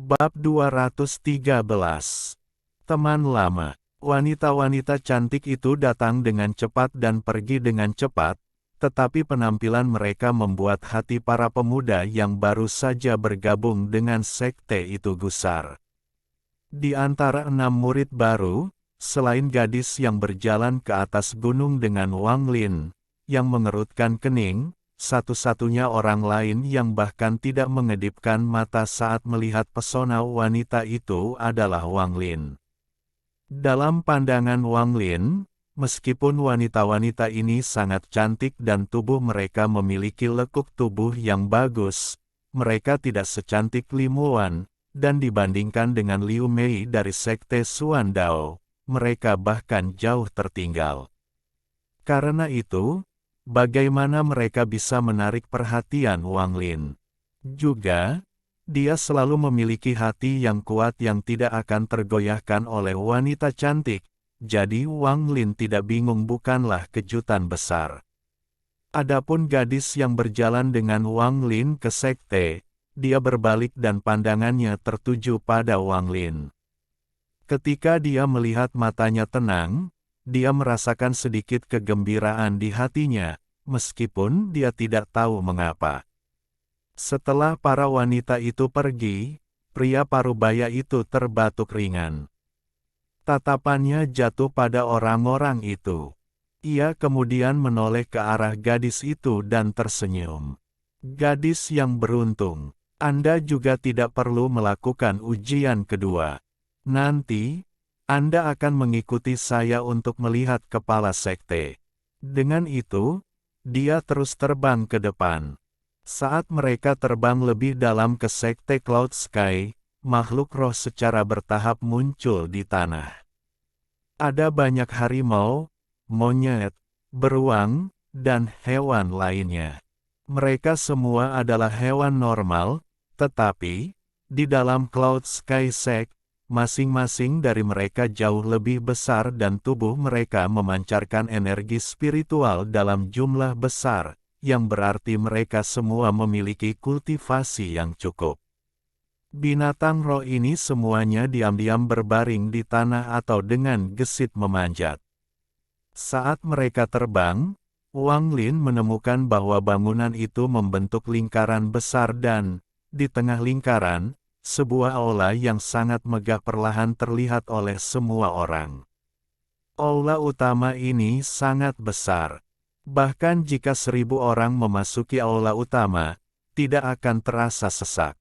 Bab 213. Teman lama. Wanita-wanita cantik itu datang dengan cepat dan pergi dengan cepat, tetapi penampilan mereka membuat hati para pemuda yang baru saja bergabung dengan sekte itu gusar. Di antara 6 murid baru, selain gadis yang berjalan ke atas gunung dengan Wang Lin, yang mengerutkan kening, satu-satunya orang lain yang bahkan tidak mengedipkan mata saat melihat pesona wanita itu adalah Wang Lin. Dalam pandangan Wang Lin, meskipun wanita-wanita ini sangat cantik dan tubuh mereka memiliki lekuk tubuh yang bagus, mereka tidak secantik Li Muan, dan dibandingkan dengan Liu Mei dari sekte Xuan Dao, mereka bahkan jauh tertinggal. Karena itu, bagaimana mereka bisa menarik perhatian Wang Lin? Juga, dia selalu memiliki hati yang kuat yang tidak akan tergoyahkan oleh wanita cantik, jadi Wang Lin tidak bingung bukanlah kejutan besar. Adapun gadis yang berjalan dengan Wang Lin ke sekte, dia berbalik dan pandangannya tertuju pada Wang Lin. Ketika dia melihat matanya tenang, dia merasakan sedikit kegembiraan di hatinya, meskipun dia tidak tahu mengapa. Setelah para wanita itu pergi, pria parubaya itu terbatuk ringan. Tatapannya jatuh pada orang-orang itu. Ia kemudian menoleh ke arah gadis itu dan tersenyum. Gadis yang beruntung, Anda juga tidak perlu melakukan ujian kedua. Nanti, Anda akan mengikuti saya untuk melihat kepala sekte. Dengan itu, dia terus terbang ke depan. Saat mereka terbang lebih dalam ke sekte Cloud Sky, makhluk roh secara bertahap muncul di tanah. Ada banyak harimau, monyet, beruang, dan hewan lainnya. Mereka semua adalah hewan normal, tetapi, di dalam Cloud Sky Sect, masing-masing dari mereka jauh lebih besar dan tubuh mereka memancarkan energi spiritual dalam jumlah besar, yang berarti mereka semua memiliki kultivasi yang cukup. Binatang roh ini semuanya diam-diam berbaring di tanah atau dengan gesit memanjat. Saat mereka terbang, Wang Lin menemukan bahwa bangunan itu membentuk lingkaran besar dan, di tengah lingkaran, sebuah aula yang sangat megah perlahan terlihat oleh semua orang. Aula utama ini sangat besar. Bahkan jika 1000 orang memasuki aula utama, tidak akan terasa sesak.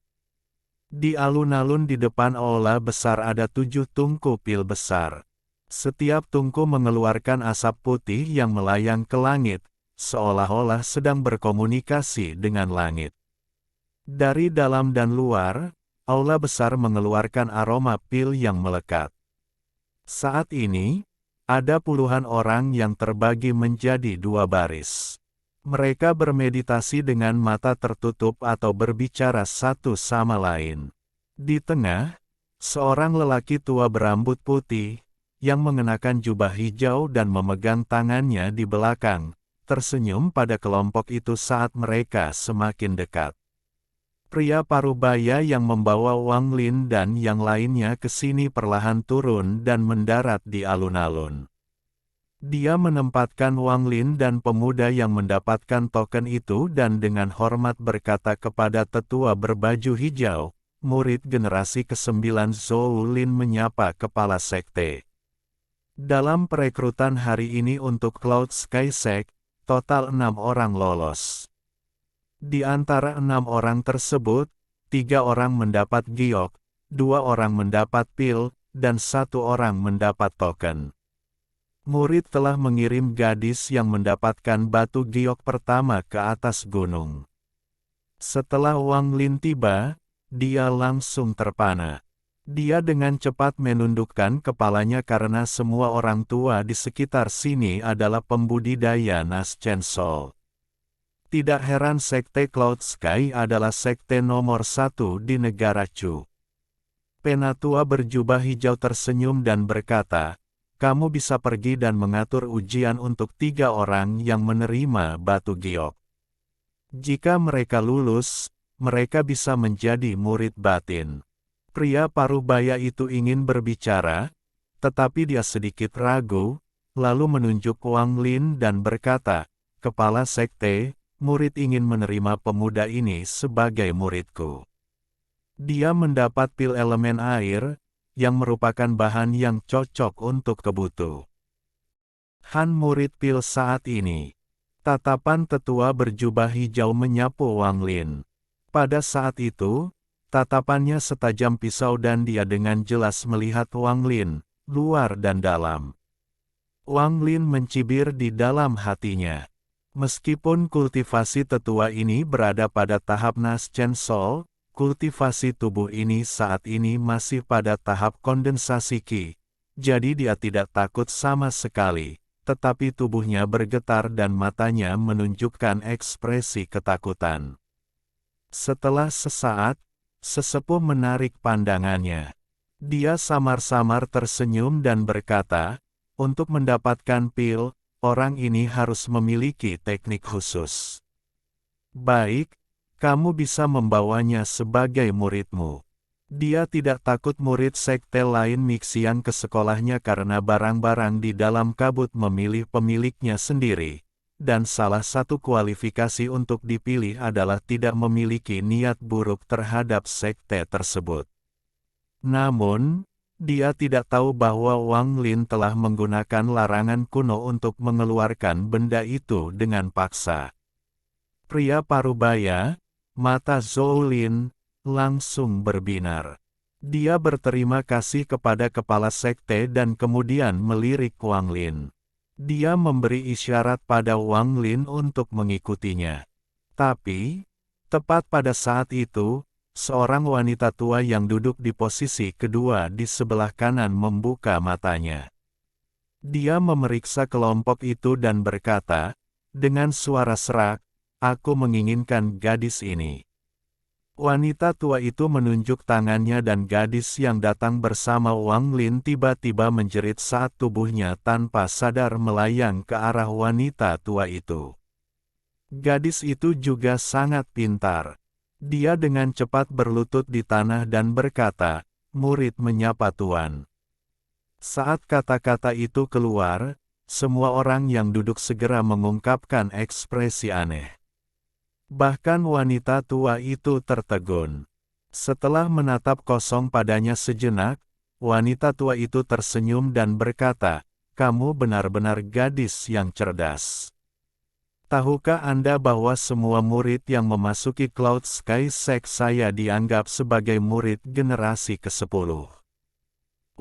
Di alun-alun di depan aula besar ada 7 tungku pil besar. Setiap tungku mengeluarkan asap putih yang melayang ke langit, seolah-olah sedang berkomunikasi dengan langit. Dari dalam dan luar, aula besar mengeluarkan aroma pil yang melekat. Saat ini, ada puluhan orang yang terbagi menjadi 2 baris. Mereka bermeditasi dengan mata tertutup atau berbicara satu sama lain. Di tengah, seorang lelaki tua berambut putih, yang mengenakan jubah hijau dan memegang tangannya di belakang, tersenyum pada kelompok itu saat mereka semakin dekat. Pria parubaya yang membawa Wang Lin dan yang lainnya ke sini perlahan turun dan mendarat di alun-alun. Dia menempatkan Wang Lin dan pemuda yang mendapatkan token itu dan dengan hormat berkata kepada tetua berbaju hijau, murid generasi ke-9 Zhou Lin menyapa kepala sekte. Dalam perekrutan hari ini untuk Cloud Sky Sect, total 6 orang lolos. Di antara 6 orang tersebut, 3 orang mendapat giok, 2 orang mendapat pil, dan 1 orang mendapat token. Murid telah mengirim gadis yang mendapatkan batu giok pertama ke atas gunung. Setelah Wang Lin tiba, dia langsung terpana. Dia dengan cepat menundukkan kepalanya karena semua orang tua di sekitar sini adalah pembudidaya Nas Chen Sol. Tidak heran sekte Cloud Sky adalah sekte nomor 1 di negara Chu. Penatua berjubah hijau tersenyum dan berkata, kamu bisa pergi dan mengatur ujian untuk 3 orang yang menerima batu giok. Jika mereka lulus, mereka bisa menjadi murid batin. Pria parubaya itu ingin berbicara, tetapi dia sedikit ragu, lalu menunjuk Wang Lin dan berkata, "Kepala sekte, murid ingin menerima pemuda ini sebagai muridku. Dia mendapat pil elemen air, yang merupakan bahan yang cocok untuk kebutuhan Han murid pil saat ini." Tatapan tetua berjubah hijau menyapu Wang Lin. Pada saat itu, tatapannya setajam pisau dan dia dengan jelas melihat Wang Lin, luar dan dalam. Wang Lin mencibir di dalam hatinya. Meskipun kultivasi tetua ini berada pada tahap Nas Chen Sol, kultivasi tubuh ini saat ini masih pada tahap kondensasi Qi. Jadi dia tidak takut sama sekali, tetapi tubuhnya bergetar dan matanya menunjukkan ekspresi ketakutan. Setelah sesaat, sesepuh menarik pandangannya. Dia samar-samar tersenyum dan berkata, "Untuk mendapatkan pil, orang ini harus memiliki teknik khusus. Baik, kamu bisa membawanya sebagai muridmu." Dia tidak takut murid sekte lain Mixian ke sekolahnya karena barang-barang di dalam kabut memilih pemiliknya sendiri, dan salah satu kualifikasi untuk dipilih adalah tidak memiliki niat buruk terhadap sekte tersebut. Namun, dia tidak tahu bahwa Wang Lin telah menggunakan larangan kuno untuk mengeluarkan benda itu dengan paksa. Pria parubaya, mata Zhou Lin, langsung berbinar. Dia berterima kasih kepada kepala sekte dan kemudian melirik Wang Lin. Dia memberi isyarat pada Wang Lin untuk mengikutinya. Tapi, tepat pada saat itu, seorang wanita tua yang duduk di posisi kedua di sebelah kanan membuka matanya. Dia memeriksa kelompok itu dan berkata, dengan suara serak, "Aku menginginkan gadis ini." Wanita tua itu menunjuk tangannya dan gadis yang datang bersama Wang Lin tiba-tiba menjerit saat tubuhnya tanpa sadar melayang ke arah wanita tua itu. Gadis itu juga sangat pintar. Dia dengan cepat berlutut di tanah dan berkata, "Murid menyapa Tuan." Saat kata-kata itu keluar, semua orang yang duduk segera mengungkapkan ekspresi aneh. Bahkan wanita tua itu tertegun. Setelah menatap kosong padanya sejenak, wanita tua itu tersenyum dan berkata, "Kamu benar-benar gadis yang cerdas. Tahukah Anda bahwa semua murid yang memasuki Cloud Sky Sect saya dianggap sebagai murid generasi ke-10?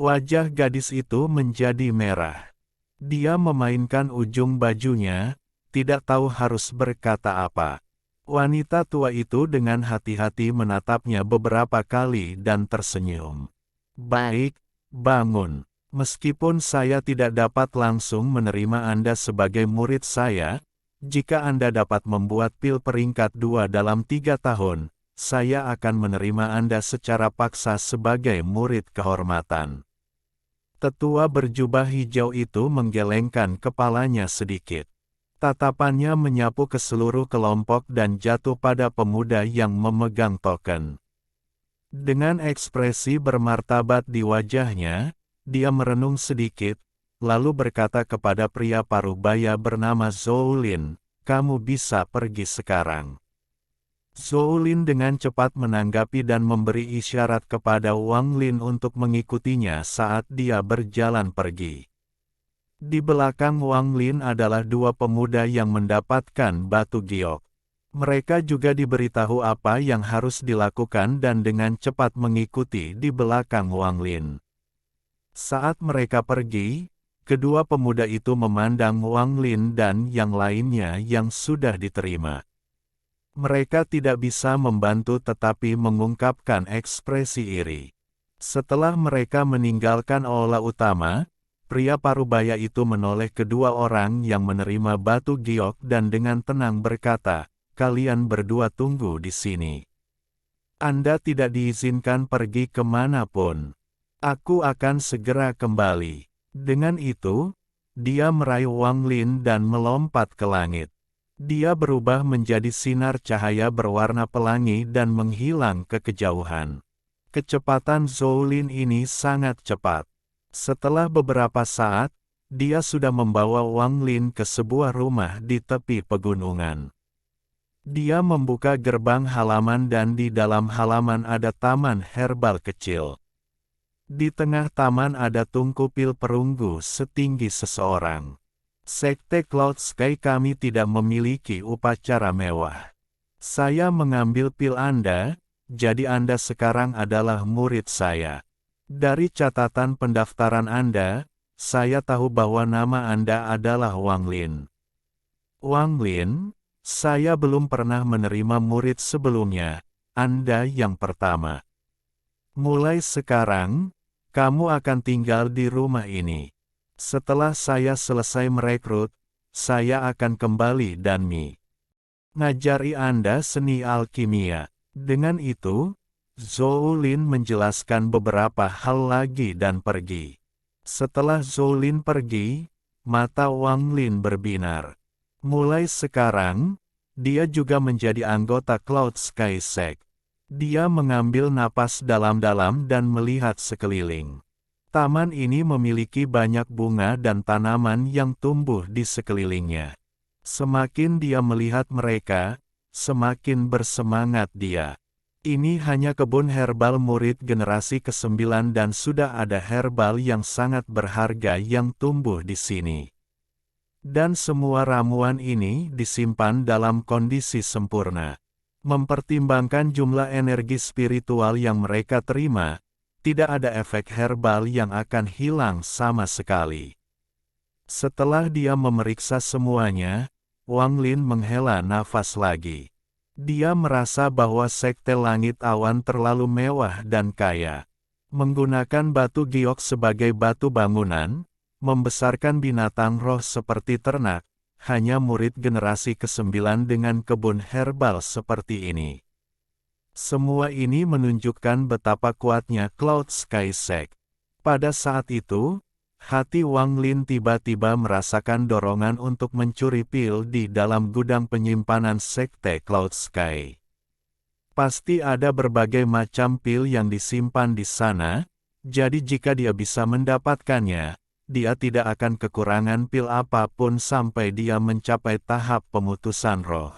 Wajah gadis itu menjadi merah. Dia memainkan ujung bajunya, tidak tahu harus berkata apa. Wanita tua itu dengan hati-hati menatapnya beberapa kali dan tersenyum. "Baik, bangun. Meskipun saya tidak dapat langsung menerima Anda sebagai murid saya, jika Anda dapat membuat pil peringkat 2 dalam 3 tahun, saya akan menerima Anda secara paksa sebagai murid kehormatan." Tetua berjubah hijau itu menggelengkan kepalanya sedikit. Tatapannya menyapu ke seluruh kelompok dan jatuh pada pemuda yang memegang token. Dengan ekspresi bermartabat di wajahnya, dia merenung sedikit, lalu berkata kepada pria parubaya bernama Zhou Lin, "Kamu bisa pergi sekarang." Zhou Lin dengan cepat menanggapi dan memberi isyarat kepada Wang Lin untuk mengikutinya saat dia berjalan pergi. Di belakang Wang Lin adalah dua pemuda yang mendapatkan batu giok. Mereka juga diberitahu apa yang harus dilakukan dan dengan cepat mengikuti di belakang Wang Lin. Saat mereka pergi, kedua pemuda itu memandang Wang Lin dan yang lainnya yang sudah diterima. Mereka tidak bisa membantu tetapi mengungkapkan ekspresi iri. Setelah mereka meninggalkan aula utama, pria parubaya itu menoleh kedua orang yang menerima batu giok dan dengan tenang berkata, "Kalian berdua tunggu di sini. Anda tidak diizinkan pergi kemanapun. Aku akan segera kembali." Dengan itu, dia meraih Wang Lin dan melompat ke langit. Dia berubah menjadi sinar cahaya berwarna pelangi dan menghilang ke kejauhan. Kecepatan Zhou Lin ini sangat cepat. Setelah beberapa saat, dia sudah membawa Wang Lin ke sebuah rumah di tepi pegunungan. Dia membuka gerbang halaman dan di dalam halaman ada taman herbal kecil. Di tengah taman ada tungku pil perunggu setinggi seseorang. Sekte Cloud Sky kami tidak memiliki upacara mewah. Saya mengambil pil Anda, jadi Anda sekarang adalah murid saya. Dari catatan pendaftaran Anda, saya tahu bahwa nama Anda adalah Wang Lin. Wang Lin, saya belum pernah menerima murid sebelumnya, Anda yang pertama. Mulai sekarang, kamu akan tinggal di rumah ini. Setelah saya selesai merekrut, saya akan kembali dan ngajari Anda seni alkimia. Dengan itu, Zhou Lin menjelaskan beberapa hal lagi dan pergi. Setelah Zhou Lin pergi, mata Wang Lin berbinar. Mulai sekarang, dia juga menjadi anggota Cloud Sky Sect. Dia mengambil napas dalam-dalam dan melihat sekeliling. Taman ini memiliki banyak bunga dan tanaman yang tumbuh di sekelilingnya. Semakin dia melihat mereka, semakin bersemangat dia. Ini hanya kebun herbal murid generasi ke-9 dan sudah ada herbal yang sangat berharga yang tumbuh di sini. Dan semua ramuan ini disimpan dalam kondisi sempurna. Mempertimbangkan jumlah energi spiritual yang mereka terima, tidak ada efek herbal yang akan hilang sama sekali. Setelah dia memeriksa semuanya, Wang Lin menghela nafas lagi. Dia merasa bahwa Sekte Langit Awan terlalu mewah dan kaya. Menggunakan batu giok sebagai batu bangunan, membesarkan binatang roh seperti ternak, hanya murid generasi ke-9 dengan kebun herbal seperti ini. Semua ini menunjukkan betapa kuatnya Cloud Sky Sect. Pada saat itu, hati Wang Lin tiba-tiba merasakan dorongan untuk mencuri pil di dalam gudang penyimpanan Sekte Cloud Sky. Pasti ada berbagai macam pil yang disimpan di sana, jadi jika dia bisa mendapatkannya, dia tidak akan kekurangan pil apapun sampai dia mencapai tahap pemutusan roh.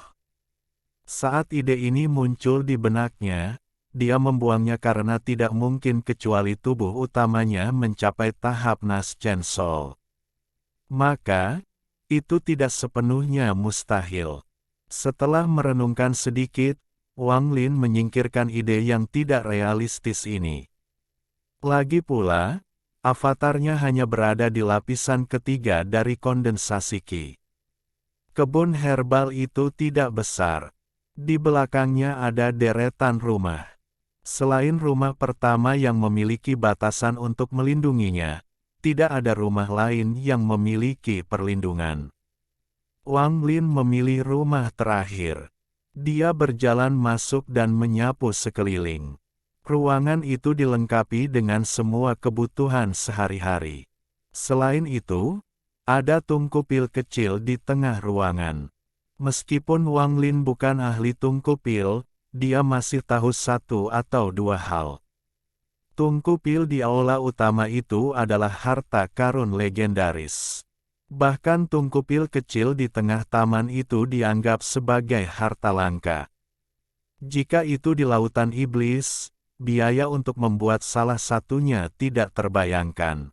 Saat ide ini muncul di benaknya, dia membuangnya karena tidak mungkin kecuali tubuh utamanya mencapai tahap Nas Chen Soul. Maka, itu tidak sepenuhnya mustahil. Setelah merenungkan sedikit, Wang Lin menyingkirkan ide yang tidak realistis ini. Lagi pula, avatarnya hanya berada di lapisan ketiga dari kondensasi Qi. Kebun herbal itu tidak besar. Di belakangnya ada deretan rumah. Selain rumah pertama yang memiliki batasan untuk melindunginya, tidak ada rumah lain yang memiliki perlindungan. Wang Lin memilih rumah terakhir. Dia berjalan masuk dan menyapu sekeliling. Ruangan itu dilengkapi dengan semua kebutuhan sehari-hari. Selain itu, ada tungku pil kecil di tengah ruangan. Meskipun Wang Lin bukan ahli tungku pil, dia masih tahu satu atau dua hal. Tungku pil di aula utama itu adalah harta karun legendaris. Bahkan tungku pil kecil di tengah taman itu dianggap sebagai harta langka. Jika itu di lautan iblis, biaya untuk membuat salah satunya tidak terbayangkan.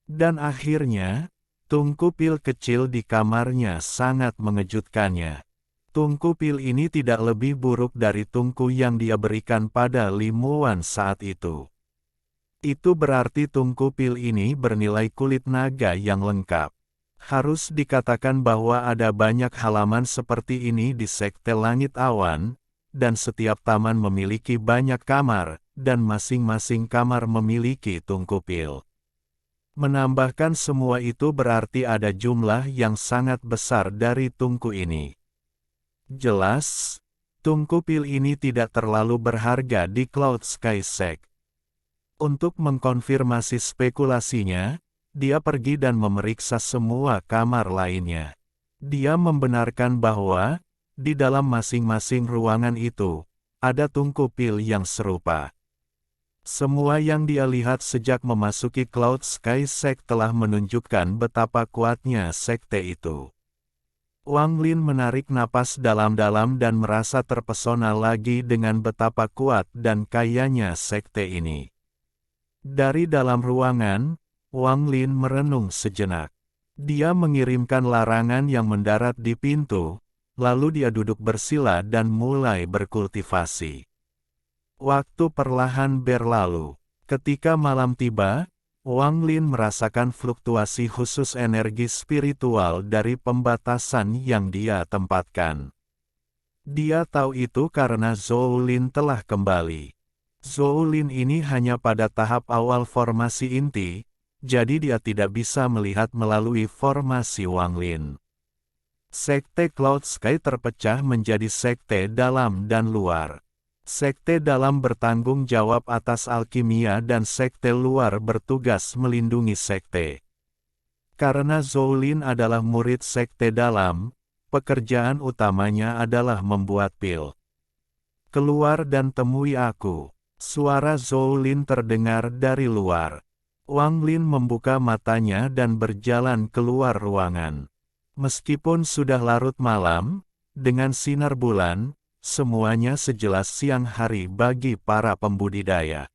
Dan akhirnya, tungku pil kecil di kamarnya sangat mengejutkannya. Tungku pil ini tidak lebih buruk dari tungku yang dia berikan pada Limuan saat itu. Itu berarti tungku pil ini bernilai kulit naga yang lengkap. Harus dikatakan bahwa ada banyak halaman seperti ini di Sekte Langit Awan, dan setiap taman memiliki banyak kamar, dan masing-masing kamar memiliki tungku pil. Menambahkan semua itu berarti ada jumlah yang sangat besar dari tungku ini. Jelas, tungku pil ini tidak terlalu berharga di Cloud Sky Sect. Untuk mengkonfirmasi spekulasinya, dia pergi dan memeriksa semua kamar lainnya. Dia membenarkan bahwa, di dalam masing-masing ruangan itu, ada tungku pil yang serupa. Semua yang dia lihat sejak memasuki Cloud Sky Sect telah menunjukkan betapa kuatnya sekte itu. Wang Lin menarik napas dalam-dalam dan merasa terpesona lagi dengan betapa kuat dan kayanya sekte ini. Dari dalam ruangan, Wang Lin merenung sejenak. Dia mengirimkan larangan yang mendarat di pintu, lalu dia duduk bersila dan mulai berkultivasi. Waktu perlahan berlalu. Ketika malam tiba, Wang Lin merasakan fluktuasi khusus energi spiritual dari pembatasan yang dia tempatkan. Dia tahu itu karena Zhou Lin telah kembali. Zhou Lin ini hanya pada tahap awal formasi inti, jadi dia tidak bisa melihat melalui formasi Wang Lin. Sekte Cloud Sky terpecah menjadi sekte dalam dan luar. Sekte dalam bertanggung jawab atas alkimia dan sekte luar bertugas melindungi sekte. Karena Zhou Lin adalah murid sekte dalam, pekerjaan utamanya adalah membuat pil. Keluar dan temui aku. Suara Zhou Lin terdengar dari luar. Wang Lin membuka matanya dan berjalan keluar ruangan. Meskipun sudah larut malam, dengan sinar bulan, semuanya sejelas siang hari bagi para pembudidaya.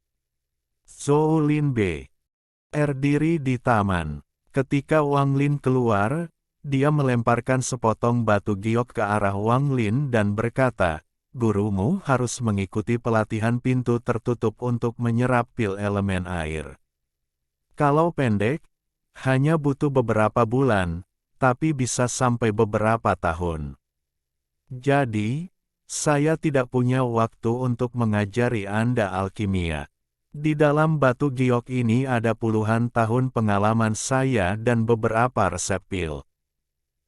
Zhou Lin berdiri di taman. Ketika Wang Lin keluar, dia melemparkan sepotong batu giok ke arah Wang Lin dan berkata, "Gurumu harus mengikuti pelatihan pintu tertutup untuk menyerap pil elemen air. Kalau pendek, hanya butuh beberapa bulan, tapi bisa sampai beberapa tahun. Jadi, saya tidak punya waktu untuk mengajari Anda alkimia. Di dalam batu giok ini ada puluhan tahun pengalaman saya dan beberapa resep pil.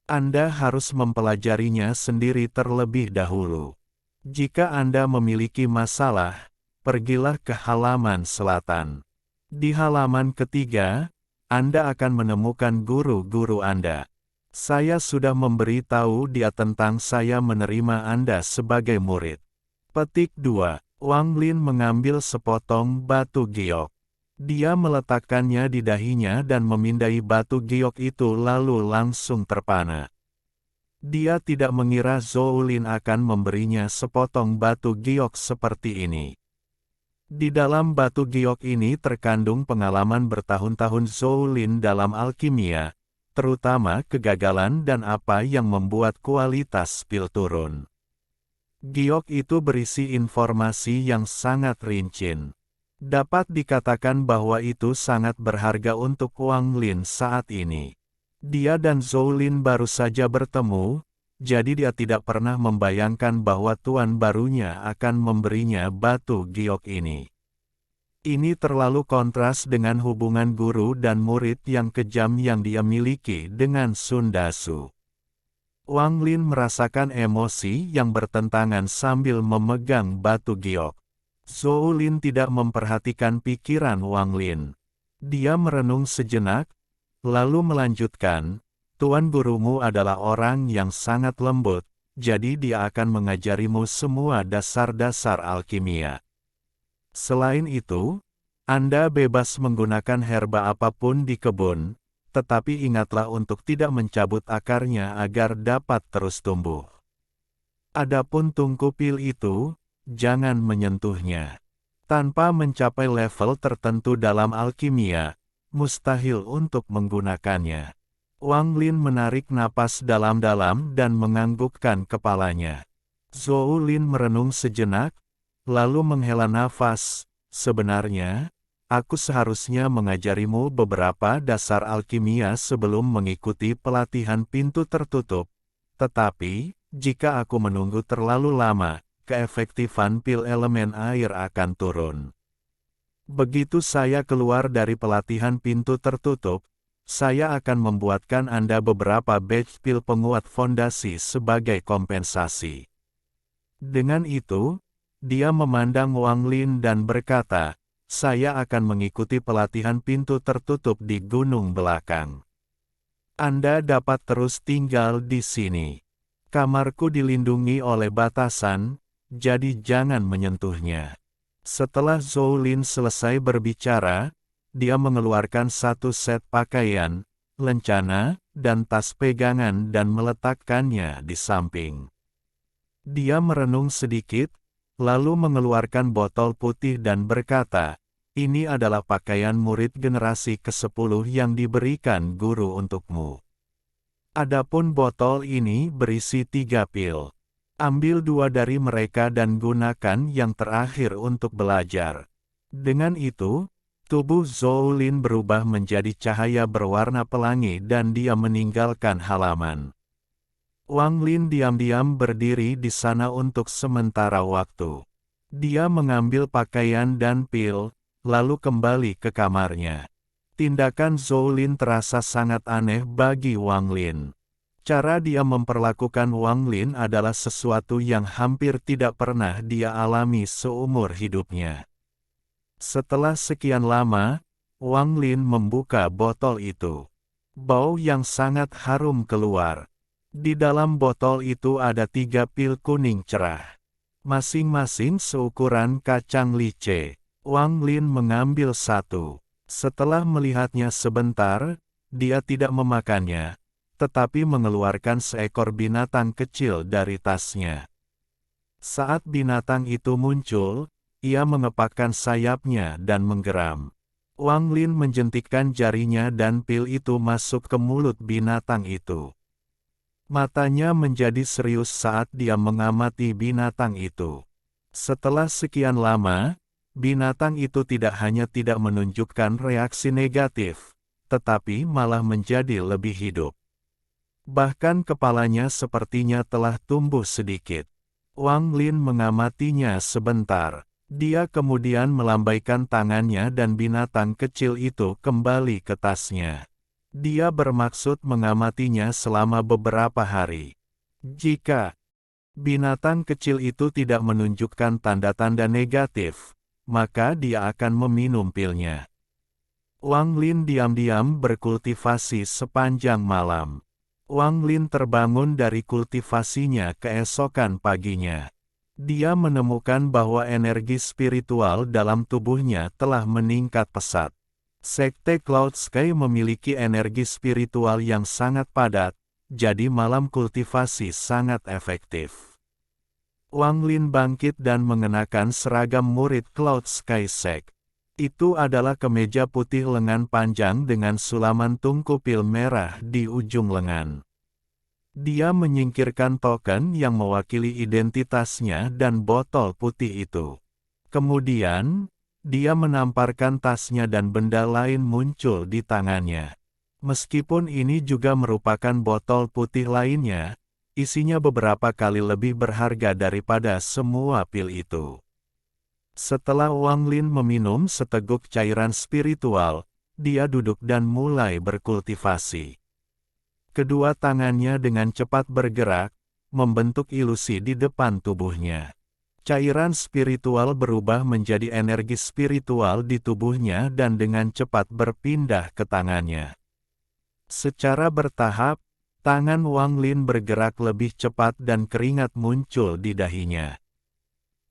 Anda harus mempelajarinya sendiri terlebih dahulu. Jika Anda memiliki masalah, pergilah ke halaman selatan. Di halaman ketiga, Anda akan menemukan guru-guru Anda. Saya sudah memberi tahu dia tentang saya menerima Anda sebagai murid." Petik 2. Wang Lin mengambil sepotong batu giok. Dia meletakkannya di dahinya dan memindai batu giok itu lalu langsung terpana. Dia tidak mengira Zhou Lin akan memberinya sepotong batu giok seperti ini. Di dalam batu giok ini terkandung pengalaman bertahun-tahun Zhou Lin dalam alkimia, terutama kegagalan dan apa yang membuat kualitas pil turun. Giok itu berisi informasi yang sangat rinci. Dapat dikatakan bahwa itu sangat berharga untuk Wang Lin saat ini. Dia dan Zhou Lin baru saja bertemu, jadi dia tidak pernah membayangkan bahwa tuan barunya akan memberinya batu giok ini. Ini terlalu kontras dengan hubungan guru dan murid yang kejam yang dia miliki dengan Sun Dasu. Wang Lin merasakan emosi yang bertentangan sambil memegang batu giok. Zhou Lin tidak memperhatikan pikiran Wang Lin. Dia merenung sejenak, lalu melanjutkan, "Tuan gurumu adalah orang yang sangat lembut, jadi dia akan mengajarimu semua dasar-dasar alkimia. Selain itu, Anda bebas menggunakan herba apapun di kebun, tetapi ingatlah untuk tidak mencabut akarnya agar dapat terus tumbuh. Adapun tungku pil itu, jangan menyentuhnya. Tanpa mencapai level tertentu dalam alkimia, mustahil untuk menggunakannya." Wang Lin menarik napas dalam-dalam dan menganggukkan kepalanya. Zhou Lin merenung sejenak, lalu menghela nafas. "Sebenarnya, aku seharusnya mengajarimu beberapa dasar alkimia sebelum mengikuti pelatihan pintu tertutup. Tetapi, jika aku menunggu terlalu lama, keefektifan pil elemen air akan turun. Begitu saya keluar dari pelatihan pintu tertutup, saya akan membuatkan Anda beberapa batch pil penguat fondasi sebagai kompensasi." Dengan itu, dia memandang Wang Lin dan berkata, "Saya akan mengikuti pelatihan pintu tertutup di gunung belakang. Anda dapat terus tinggal di sini. Kamarku dilindungi oleh batasan, jadi jangan menyentuhnya." Setelah Zhou Lin selesai berbicara, dia mengeluarkan satu set pakaian, lencana, dan tas pegangan dan meletakkannya di samping. Dia merenung sedikit, lalu mengeluarkan botol putih dan berkata, "Ini adalah pakaian murid generasi ke-10 yang diberikan guru untukmu. Adapun botol ini berisi 3 pil. Ambil 2 dari mereka dan gunakan yang terakhir untuk belajar." Dengan itu, tubuh Zhou Lin berubah menjadi cahaya berwarna pelangi dan dia meninggalkan halaman. Wang Lin diam-diam berdiri di sana untuk sementara waktu. Dia mengambil pakaian dan pil, lalu kembali ke kamarnya. Tindakan Zhou Lin terasa sangat aneh bagi Wang Lin. Cara dia memperlakukan Wang Lin adalah sesuatu yang hampir tidak pernah dia alami seumur hidupnya. Setelah sekian lama, Wang Lin membuka botol itu. Bau yang sangat harum keluar. Di dalam botol itu ada 3 pil kuning cerah. Masing-masing seukuran kacang lice. Wang Lin mengambil satu. Setelah melihatnya sebentar, dia tidak memakannya, tetapi mengeluarkan seekor binatang kecil dari tasnya. Saat binatang itu muncul, ia mengepakkan sayapnya dan menggeram. Wang Lin menjentikkan jarinya dan pil itu masuk ke mulut binatang itu. Matanya menjadi serius saat dia mengamati binatang itu. Setelah sekian lama, binatang itu tidak hanya tidak menunjukkan reaksi negatif, tetapi malah menjadi lebih hidup. Bahkan kepalanya sepertinya telah tumbuh sedikit. Wang Lin mengamatinya sebentar. Dia kemudian melambaikan tangannya dan binatang kecil itu kembali ke tasnya. Dia bermaksud mengamatinya selama beberapa hari. Jika binatang kecil itu tidak menunjukkan tanda-tanda negatif, maka dia akan meminum pilnya. Wang Lin diam-diam berkultivasi sepanjang malam. Wang Lin terbangun dari kultivasinya keesokan paginya. Dia menemukan bahwa energi spiritual dalam tubuhnya telah meningkat pesat. Sekte Cloud Sky memiliki energi spiritual yang sangat padat, jadi malam kultivasi sangat efektif. Wang Lin bangkit dan mengenakan seragam murid Cloud Sky Sect. Itu adalah kemeja putih lengan panjang dengan sulaman tungku pil merah di ujung lengan. Dia menyingkirkan token yang mewakili identitasnya dan botol putih itu. Kemudian, dia menamparkan tasnya dan benda lain muncul di tangannya. Meskipun ini juga merupakan botol putih lainnya, isinya beberapa kali lebih berharga daripada semua pil itu. Setelah Wang Lin meminum seteguk cairan spiritual, dia duduk dan mulai berkultivasi. Kedua tangannya dengan cepat bergerak, membentuk ilusi di depan tubuhnya. Cairan spiritual berubah menjadi energi spiritual di tubuhnya dan dengan cepat berpindah ke tangannya. Secara bertahap, tangan Wang Lin bergerak lebih cepat dan keringat muncul di dahinya.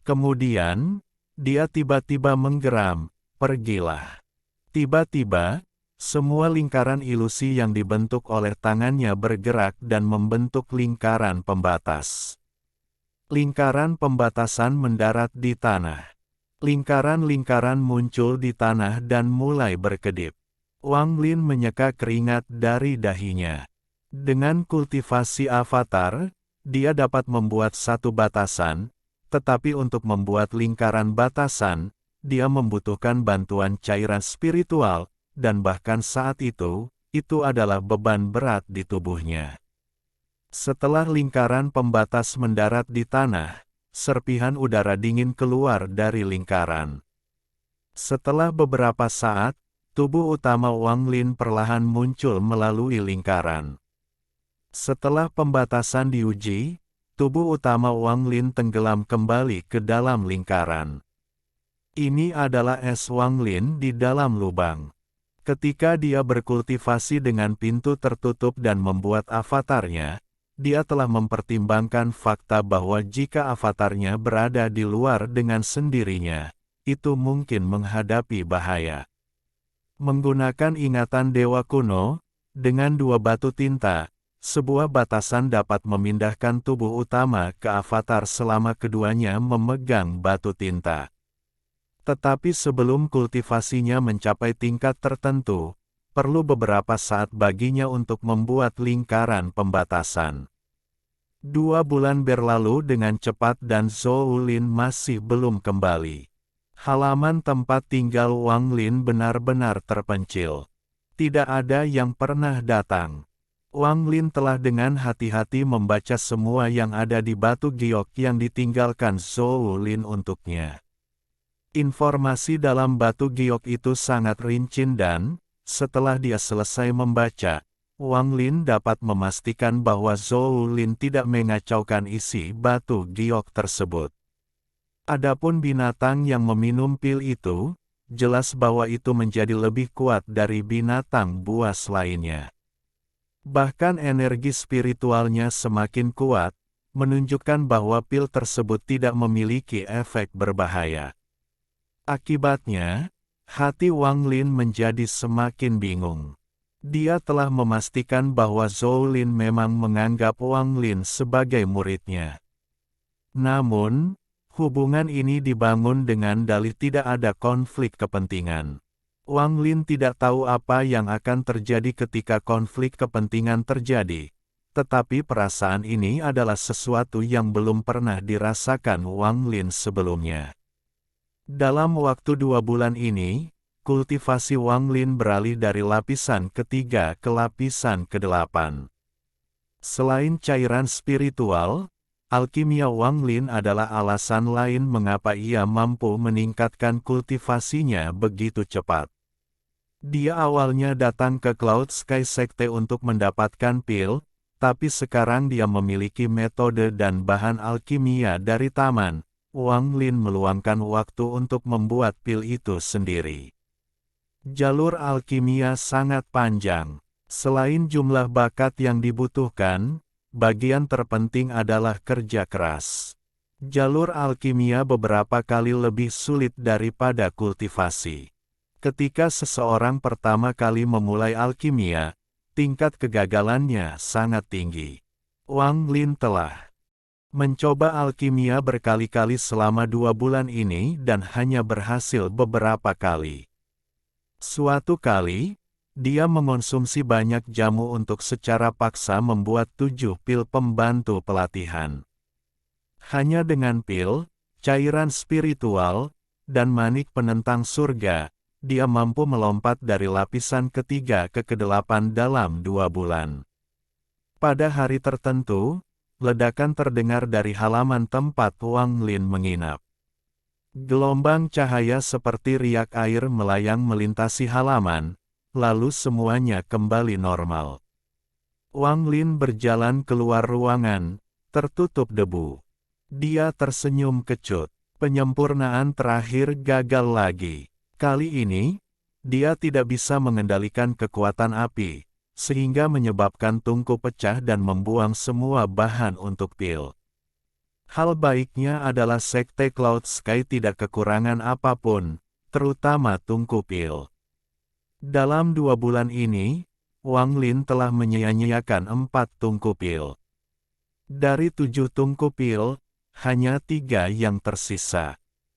Kemudian, dia tiba-tiba menggeram, "Pergilah." Tiba-tiba, semua lingkaran ilusi yang dibentuk oleh tangannya bergerak dan membentuk lingkaran pembatas. Lingkaran pembatasan mendarat di tanah. Lingkaran-lingkaran muncul di tanah dan mulai berkedip. Wang Lin menyeka keringat dari dahinya. Dengan kultivasi avatar, dia dapat membuat satu batasan, tetapi untuk membuat lingkaran batasan, dia membutuhkan bantuan cairan spiritual, dan bahkan saat itu adalah beban berat di tubuhnya. Setelah lingkaran pembatas mendarat di tanah, serpihan udara dingin keluar dari lingkaran. Setelah beberapa saat, tubuh utama Wang Lin perlahan muncul melalui lingkaran. Setelah pembatasan diuji, tubuh utama Wang Lin tenggelam kembali ke dalam lingkaran. Ini adalah es Wang Lin di dalam lubang. Ketika dia berkultivasi dengan pintu tertutup dan membuat avatarnya, dia telah mempertimbangkan fakta bahwa jika avatarnya berada di luar dengan sendirinya, itu mungkin menghadapi bahaya. Menggunakan ingatan dewa kuno, dengan 2 batu tinta, sebuah batasan dapat memindahkan tubuh utama ke avatar selama keduanya memegang batu tinta. Tetapi sebelum kultivasinya mencapai tingkat tertentu, perlu beberapa saat baginya untuk membuat lingkaran pembatasan. 2 bulan berlalu dengan cepat dan Zhou Lin masih belum kembali. Halaman tempat tinggal Wang Lin benar-benar terpencil. Tidak ada yang pernah datang. Wang Lin telah dengan hati-hati membaca semua yang ada di batu giok yang ditinggalkan Zhou Lin untuknya. Informasi dalam batu giok itu sangat rinci dan, setelah dia selesai membaca, Wang Lin dapat memastikan bahwa Zhou Lin tidak mengacaukan isi batu giok tersebut. Adapun binatang yang meminum pil itu, jelas bahwa itu menjadi lebih kuat dari binatang buas lainnya. Bahkan energi spiritualnya semakin kuat, menunjukkan bahwa pil tersebut tidak memiliki efek berbahaya. Akibatnya, hati Wang Lin menjadi semakin bingung. Dia telah memastikan bahwa Zhou Lin memang menganggap Wang Lin sebagai muridnya. Namun, hubungan ini dibangun dengan dalih tidak ada konflik kepentingan. Wang Lin tidak tahu apa yang akan terjadi ketika konflik kepentingan terjadi, tetapi perasaan ini adalah sesuatu yang belum pernah dirasakan Wang Lin sebelumnya. Dalam waktu 2 bulan ini, kultivasi Wang Lin beralih dari lapisan ketiga ke lapisan ke-8. Selain cairan spiritual, alkimia Wang Lin adalah alasan lain mengapa ia mampu meningkatkan kultivasinya begitu cepat. Dia awalnya datang ke Cloud Sky Sekte untuk mendapatkan pil, tapi sekarang dia memiliki metode dan bahan alkimia dari taman. Wang Lin meluangkan waktu untuk membuat pil itu sendiri. Jalur alkimia sangat panjang. Selain jumlah bakat yang dibutuhkan, bagian terpenting adalah kerja keras. Jalur alkimia beberapa kali lebih sulit daripada kultivasi. Ketika seseorang pertama kali memulai alkimia, tingkat kegagalannya sangat tinggi. Wang Lin telah mencoba alkimia berkali-kali selama 2 bulan ini dan hanya berhasil beberapa kali. Suatu kali, dia mengonsumsi banyak jamu untuk secara paksa membuat 7 pil pembantu pelatihan. Hanya dengan pil, cairan spiritual, dan manik penentang surga, dia mampu melompat dari lapisan ketiga ke ke-8 dalam 2 bulan. Pada hari tertentu, ledakan terdengar dari halaman tempat Wang Lin menginap. Gelombang cahaya seperti riak air melayang melintasi halaman, lalu semuanya kembali normal. Wang Lin berjalan keluar ruangan, tertutup debu. Dia tersenyum kecut. Penyempurnaan terakhir gagal lagi. Kali ini, dia tidak bisa mengendalikan kekuatan api, sehingga menyebabkan tungku pecah dan membuang semua bahan untuk pil. Hal baiknya adalah Sekte Cloud Sky tidak kekurangan apapun, terutama tungku pil. Dalam 2 bulan ini, Wang Lin telah menyia-nyiakan 4 tungku pil. Dari 7 tungku pil, hanya 3 yang tersisa.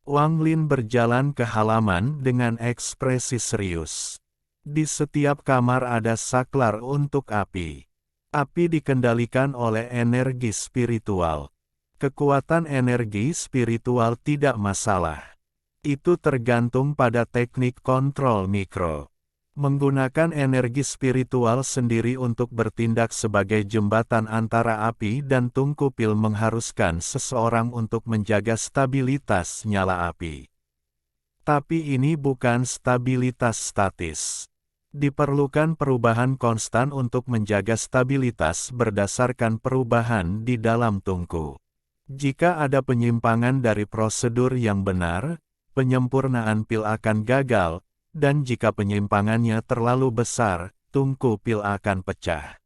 Wang Lin berjalan ke halaman dengan ekspresi serius. Di setiap kamar ada saklar untuk api. Api dikendalikan oleh energi spiritual. Kekuatan energi spiritual tidak masalah. Itu tergantung pada teknik kontrol mikro. Menggunakan energi spiritual sendiri untuk bertindak sebagai jembatan antara api dan tungku pil mengharuskan seseorang untuk menjaga stabilitas nyala api. Tapi ini bukan stabilitas statis. Diperlukan perubahan konstan untuk menjaga stabilitas berdasarkan perubahan di dalam tungku. Jika ada penyimpangan dari prosedur yang benar, penyempurnaan pil akan gagal, dan jika penyimpangannya terlalu besar, tungku pil akan pecah.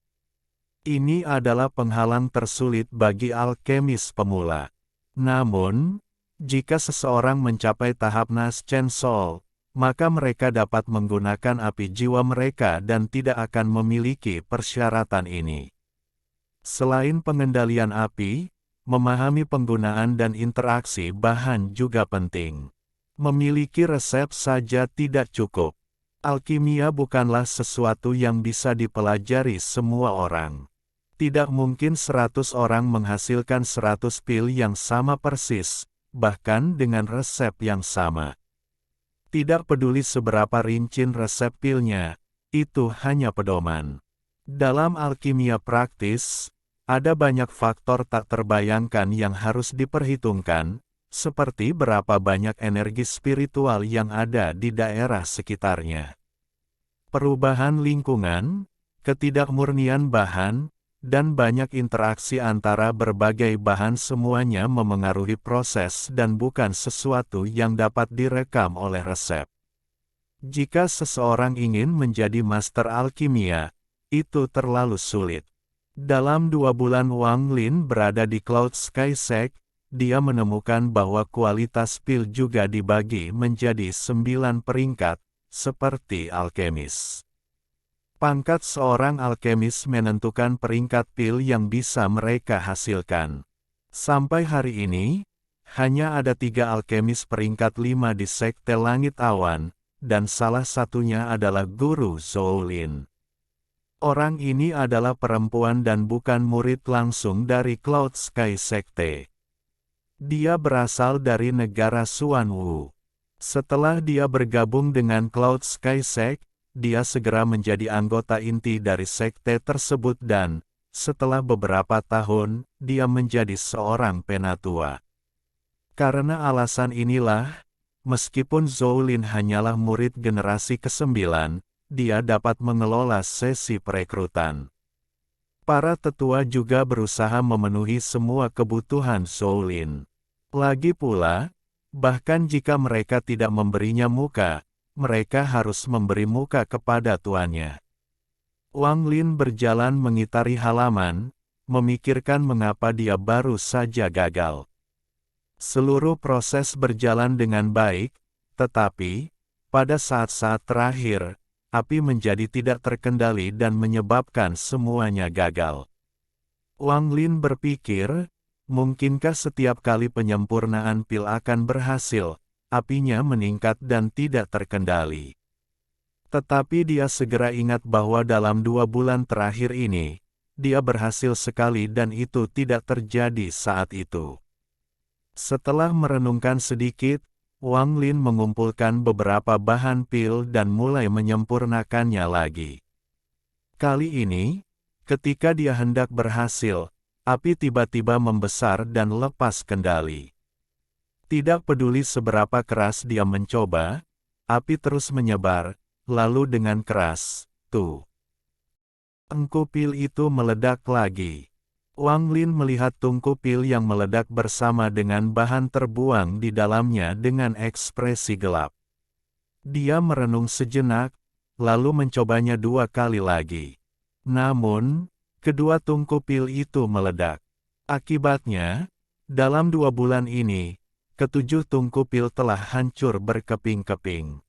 Ini adalah penghalang tersulit bagi alkemis pemula. Namun, Jika seseorang mencapai tahap Naschen Soul, maka mereka dapat menggunakan api jiwa mereka dan tidak akan memiliki persyaratan ini. Selain pengendalian api, memahami penggunaan dan interaksi bahan juga penting. Memiliki resep saja tidak cukup. Alkimia bukanlah sesuatu yang bisa dipelajari semua orang. Tidak mungkin 100 orang menghasilkan 100 pil yang sama persis, bahkan dengan resep yang sama. Tidak peduli seberapa rinci resep pilnya, itu hanya pedoman. Dalam alkimia praktis, ada banyak faktor tak terbayangkan yang harus diperhitungkan, seperti berapa banyak energi spiritual yang ada di daerah sekitarnya. Perubahan lingkungan, ketidakmurnian bahan, dan banyak interaksi antara berbagai bahan semuanya memengaruhi proses dan bukan sesuatu yang dapat direkam oleh resep. Jika seseorang ingin menjadi master alkimia, itu terlalu sulit. Dalam 2 bulan Wang Lin berada di Cloud Sky Sect, dia menemukan bahwa kualitas pil juga dibagi menjadi 9 peringkat, seperti alkemis. Pangkat seorang alkemis menentukan peringkat pil yang bisa mereka hasilkan. Sampai hari ini, hanya ada 3 alkemis peringkat 5 di Sekte Langit Awan, dan salah satunya adalah Guru Zhou Lin. Orang ini adalah perempuan dan bukan murid langsung dari Cloud Sky Sekte. Dia berasal dari negara Xuanwu. Setelah dia bergabung dengan Cloud Sky Sect, dia segera menjadi anggota inti dari sekte tersebut dan, setelah beberapa tahun, dia menjadi seorang penatua. Karena alasan inilah, meskipun Zhou Lin hanyalah murid generasi ke-9, dia dapat mengelola sesi perekrutan. Para tetua juga berusaha memenuhi semua kebutuhan Zhou Lin. Lagi pula, bahkan jika mereka tidak memberinya muka, mereka harus memberi muka kepada tuannya. Wang Lin berjalan mengitari halaman, memikirkan mengapa dia baru saja gagal. Seluruh proses berjalan dengan baik, tetapi, pada saat-saat terakhir, api menjadi tidak terkendali dan menyebabkan semuanya gagal. Wang Lin berpikir, mungkinkah setiap kali penyempurnaan pil akan berhasil, apinya meningkat dan tidak terkendali. Tetapi dia segera ingat bahwa dalam 2 bulan terakhir ini, dia berhasil sekali dan itu tidak terjadi saat itu. Setelah merenungkan sedikit, Wang Lin mengumpulkan beberapa bahan pil dan mulai menyempurnakannya lagi. Kali ini, ketika dia hendak berhasil, api tiba-tiba membesar dan lepas kendali. Tidak peduli seberapa keras dia mencoba, api terus menyebar, lalu dengan keras, tungku pil itu meledak lagi. Wang Lin melihat tungku pil yang meledak bersama dengan bahan terbuang di dalamnya dengan ekspresi gelap. Dia merenung sejenak, lalu mencobanya 2 kali lagi. Namun, kedua tungku pil itu meledak. Akibatnya, dalam 2 bulan ini, ke-7 tungku pil telah hancur berkeping-keping.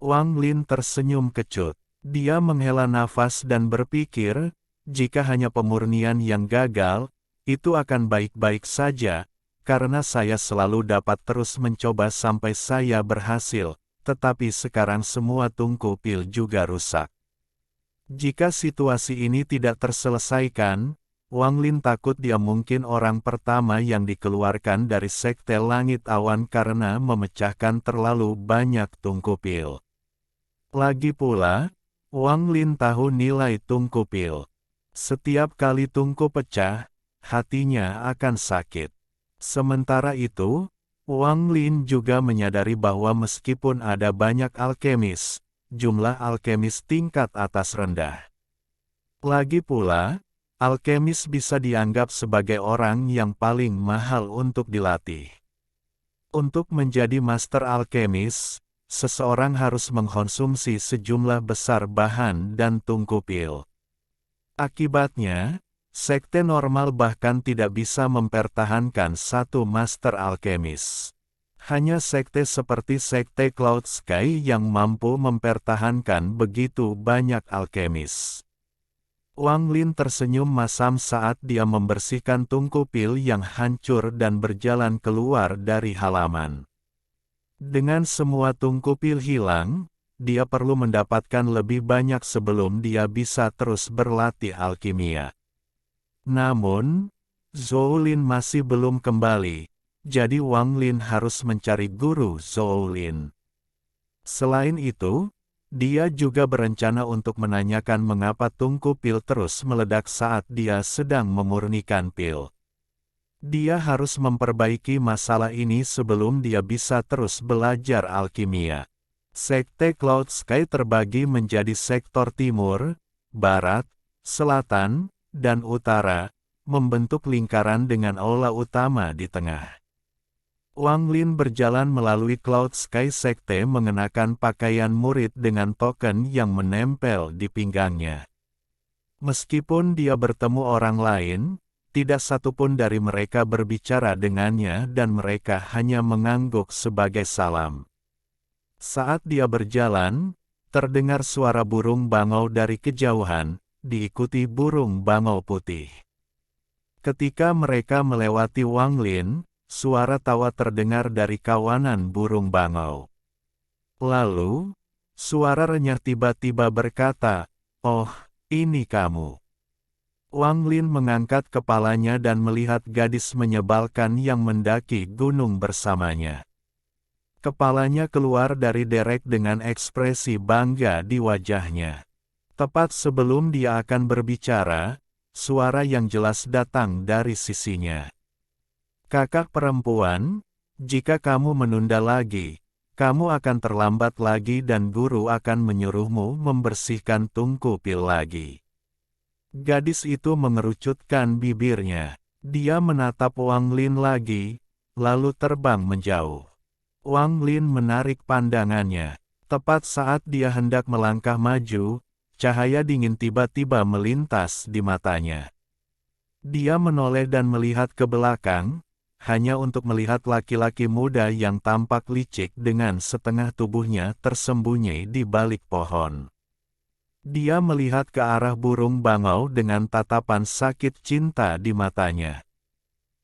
Wang Lin tersenyum kecut. Dia menghela nafas dan berpikir, jika hanya pemurnian yang gagal, itu akan baik-baik saja, karena saya selalu dapat terus mencoba sampai saya berhasil, tetapi sekarang semua tungku pil juga rusak. Jika situasi ini tidak terselesaikan, Wang Lin takut dia mungkin orang pertama yang dikeluarkan dari Sekte Langit Awan karena memecahkan terlalu banyak tungku pil. Lagi pula, Wang Lin tahu nilai tungku pil. Setiap kali tungku pecah, hatinya akan sakit. Sementara itu, Wang Lin juga menyadari bahwa meskipun ada banyak alkemis, jumlah alkemis tingkat atas rendah. Lagi pula, alkemis bisa dianggap sebagai orang yang paling mahal untuk dilatih. Untuk menjadi master alkemis, seseorang harus mengkonsumsi sejumlah besar bahan dan tungku pil. Akibatnya, Sekte normal bahkan tidak bisa mempertahankan satu master alkemis. Hanya sekte seperti sekte Cloud Sky yang mampu mempertahankan begitu banyak alkemis. Wang Lin tersenyum masam saat dia membersihkan tungku pil yang hancur dan berjalan keluar dari halaman. Dengan semua tungku pil hilang, dia perlu mendapatkan lebih banyak sebelum dia bisa terus berlatih alkimia. Namun, Zhou Lin masih belum kembali, jadi Wang Lin harus mencari guru Zhou Lin. Selain itu, dia juga berencana untuk menanyakan mengapa tungku pil terus meledak saat dia sedang memurnikan pil. Dia harus memperbaiki masalah ini sebelum dia bisa terus belajar alkimia. Sekte Cloud Sky terbagi menjadi sektor timur, barat, selatan, dan utara, membentuk lingkaran dengan aula utama di tengah. Wang Lin berjalan melalui Cloud Sky Sekte mengenakan pakaian murid dengan token yang menempel di pinggangnya. Meskipun dia bertemu orang lain, tidak satupun dari mereka berbicara dengannya dan mereka hanya mengangguk sebagai salam. Saat dia berjalan, terdengar suara burung bangau dari kejauhan, diikuti burung bangau putih. Ketika mereka melewati Wang Lin, suara tawa terdengar dari kawanan burung bangau. Lalu, suara renyah tiba-tiba berkata, "Oh, ini kamu." Wang Lin mengangkat kepalanya dan melihat gadis menyebalkan yang mendaki gunung bersamanya. Kepalanya keluar dari derek dengan ekspresi bangga di wajahnya. Tepat sebelum dia akan berbicara, suara yang jelas datang dari sisinya. "Kakak perempuan, jika kamu menunda lagi, kamu akan terlambat lagi dan guru akan menyuruhmu membersihkan tungku pil lagi." Gadis itu mengerucutkan bibirnya. Dia menatap Wang Lin lagi, lalu terbang menjauh. Wang Lin menarik pandangannya. Tepat saat dia hendak melangkah maju, cahaya dingin tiba-tiba melintas di matanya. Dia menoleh dan melihat ke belakang, hanya untuk melihat laki-laki muda yang tampak licik dengan setengah tubuhnya tersembunyi di balik pohon. Dia melihat ke arah burung bangau dengan tatapan sakit cinta di matanya.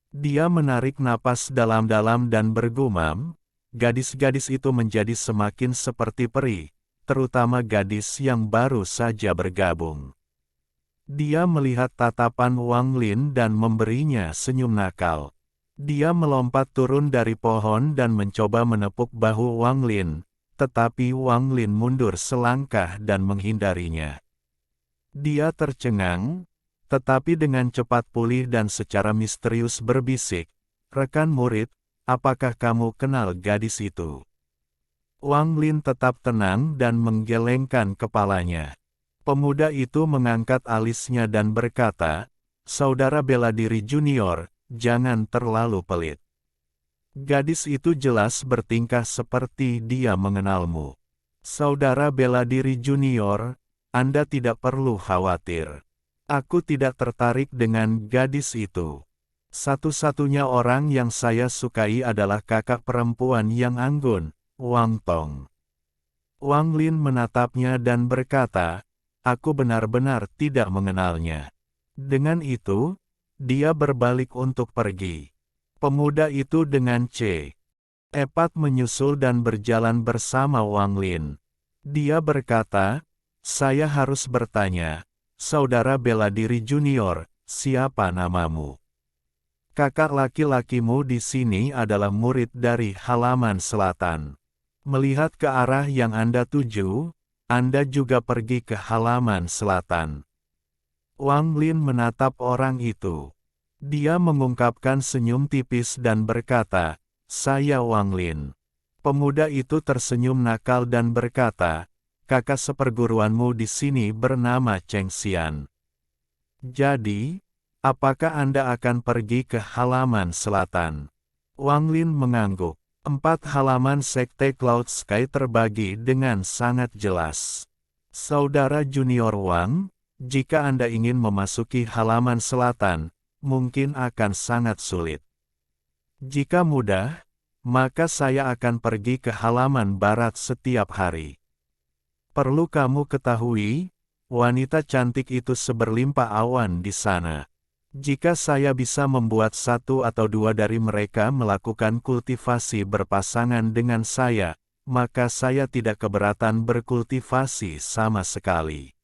Dia menarik napas dalam-dalam dan bergumam, gadis-gadis itu menjadi semakin seperti peri, terutama gadis yang baru saja bergabung. Dia melihat tatapan Wang Lin dan memberinya senyum nakal. Dia melompat turun dari pohon dan mencoba menepuk bahu Wang Lin, tetapi Wang Lin mundur selangkah dan menghindarinya. Dia tercengang, tetapi dengan cepat pulih dan secara misterius berbisik, "Rekan murid, apakah kamu kenal gadis itu?" Wang Lin tetap tenang dan menggelengkan kepalanya. Pemuda itu mengangkat alisnya dan berkata, "Saudara bela diri junior, jangan terlalu pelit. Gadis itu jelas bertingkah seperti dia mengenalmu. Saudara bela diri junior, Anda tidak perlu khawatir. Aku tidak tertarik dengan gadis itu. Satu-satunya orang yang saya sukai adalah kakak perempuan yang anggun, Wang Tong." Wang Lin menatapnya dan berkata, "Aku benar-benar tidak mengenalnya." Dengan itu, dia berbalik untuk pergi. Pemuda itu dengan cepat menyusul dan berjalan bersama Wang Lin. Dia berkata, "Saya harus bertanya, saudara bela diri junior, siapa namamu? Kakak laki-lakimu di sini adalah murid dari halaman selatan. Melihat ke arah yang Anda tuju, Anda juga pergi ke halaman selatan." Wang Lin menatap orang itu. Dia mengungkapkan senyum tipis dan berkata, "Saya Wang Lin." Pemuda itu tersenyum nakal dan berkata, "Kakak seperguruanmu di sini bernama Cheng Xian. Jadi, apakah Anda akan pergi ke halaman selatan?" Wang Lin mengangguk. 4 halaman Sekte Cloud Sky terbagi dengan sangat jelas. "Saudara junior Wang, Jika Anda ingin memasuki halaman selatan, mungkin akan sangat sulit. Jika mudah, maka saya akan pergi ke halaman barat setiap hari. Perlu kamu ketahui, wanita cantik itu seberlimpah awan di sana. Jika saya bisa membuat satu atau dua dari mereka melakukan kultivasi berpasangan dengan saya, maka saya tidak keberatan berkultivasi sama sekali.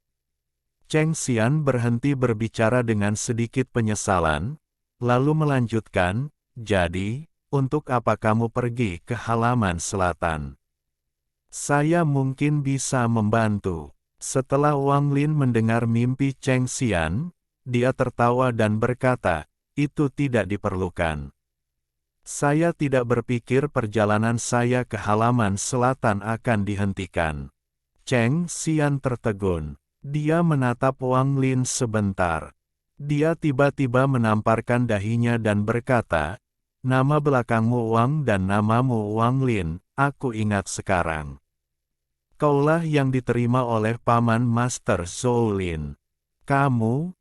Cheng Xian berhenti berbicara dengan sedikit penyesalan, lalu melanjutkan, jadi, untuk apa kamu pergi ke halaman selatan? Saya mungkin bisa membantu. Setelah Wang Lin mendengar mimpi Cheng Xian, dia tertawa dan berkata, itu tidak diperlukan. Saya tidak berpikir perjalanan saya ke halaman selatan akan dihentikan. Cheng Xian tertegun. Dia menatap Wang Lin sebentar. Dia tiba-tiba menamparkan dahinya dan berkata, nama belakangmu Wang dan namamu Wang Lin, aku ingat sekarang. Kaulah yang diterima oleh Paman Master Zhou Lin. Kamu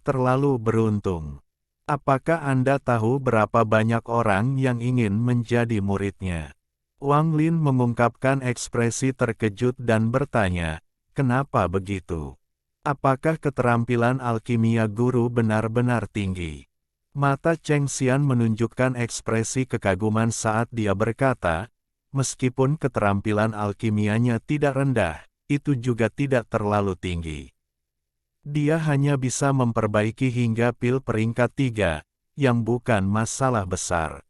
terlalu beruntung. Apakah Anda tahu berapa banyak orang yang ingin menjadi muridnya? Wang Lin mengungkapkan ekspresi terkejut dan bertanya, kenapa begitu? Apakah keterampilan alkimia guru benar-benar tinggi? Mata Cheng Xian menunjukkan ekspresi kekaguman saat dia berkata, meskipun keterampilan alkimianya tidak rendah, itu juga tidak terlalu tinggi. Dia hanya bisa memperbaiki hingga pil peringkat 3, yang bukan masalah besar.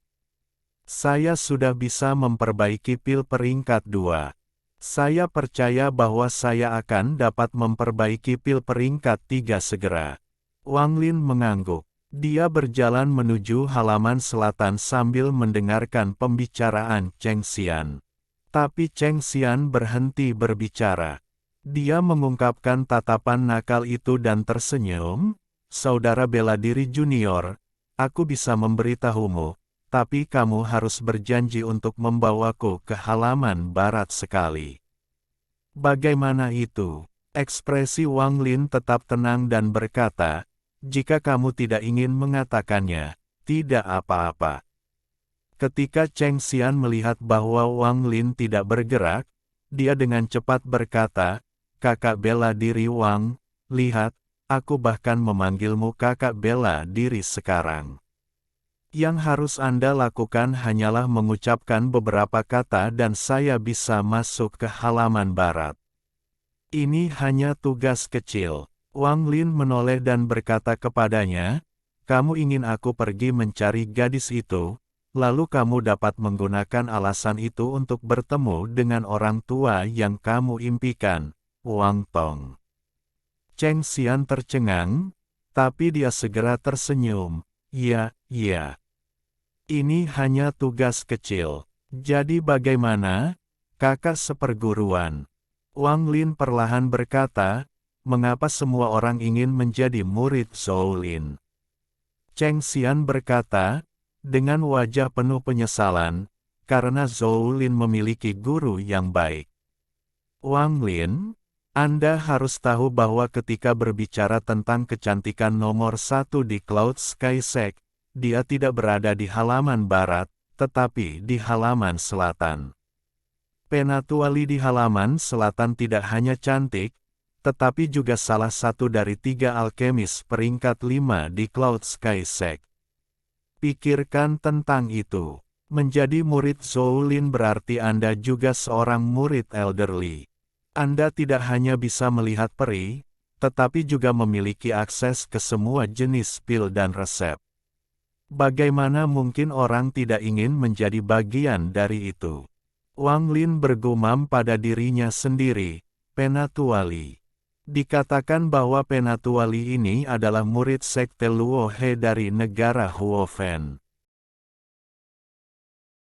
Saya sudah bisa memperbaiki pil peringkat 2. Saya percaya bahwa saya akan dapat memperbaiki pil peringkat 3 segera. Wang Lin mengangguk. Dia berjalan menuju halaman selatan sambil mendengarkan pembicaraan Cheng Xian. Tapi Cheng Xian berhenti berbicara. Dia mengungkapkan tatapan nakal itu dan tersenyum, Saudara bela diri junior, aku bisa memberitahumu, tapi kamu harus berjanji untuk membawaku ke halaman barat sekali. Bagaimana itu? Ekspresi Wang Lin tetap tenang dan berkata, jika kamu tidak ingin mengatakannya, tidak apa-apa. Ketika Cheng Xian melihat bahwa Wang Lin tidak bergerak, dia dengan cepat berkata, kakak bela diri Wang, lihat, aku bahkan memanggilmu kakak bela diri sekarang. Yang harus Anda lakukan hanyalah mengucapkan beberapa kata dan saya bisa masuk ke halaman barat. Ini hanya tugas kecil. Wang Lin menoleh dan berkata kepadanya, kamu ingin aku pergi mencari gadis itu, lalu kamu dapat menggunakan alasan itu untuk bertemu dengan orang tua yang kamu impikan, Wang Tong. Cheng Xian tercengang, tapi dia segera tersenyum, ya. Ini hanya tugas kecil. Jadi bagaimana, kakak seperguruan? Wang Lin perlahan berkata, mengapa semua orang ingin menjadi murid Zhou Lin? Cheng Xian berkata, dengan wajah penuh penyesalan, karena Zhou Lin memiliki guru yang baik. Wang Lin, Anda harus tahu bahwa ketika berbicara tentang kecantikan nomor 1 di Cloud Sky Sect, dia tidak berada di halaman barat, tetapi di halaman selatan. Penatuali di halaman selatan tidak hanya cantik, tetapi juga salah satu dari 3 alkemis peringkat 5 di Cloud Sky Sect. Pikirkan tentang itu. Menjadi murid Zhou Lin berarti Anda juga seorang murid elderly. Anda tidak hanya bisa melihat peri, tetapi juga memiliki akses ke semua jenis pil dan resep. Bagaimana mungkin orang tidak ingin menjadi bagian dari itu? Wang Lin bergumam pada dirinya sendiri, Penatuali. Dikatakan bahwa Penatuali ini adalah murid sekte Luo He dari negara Huofen.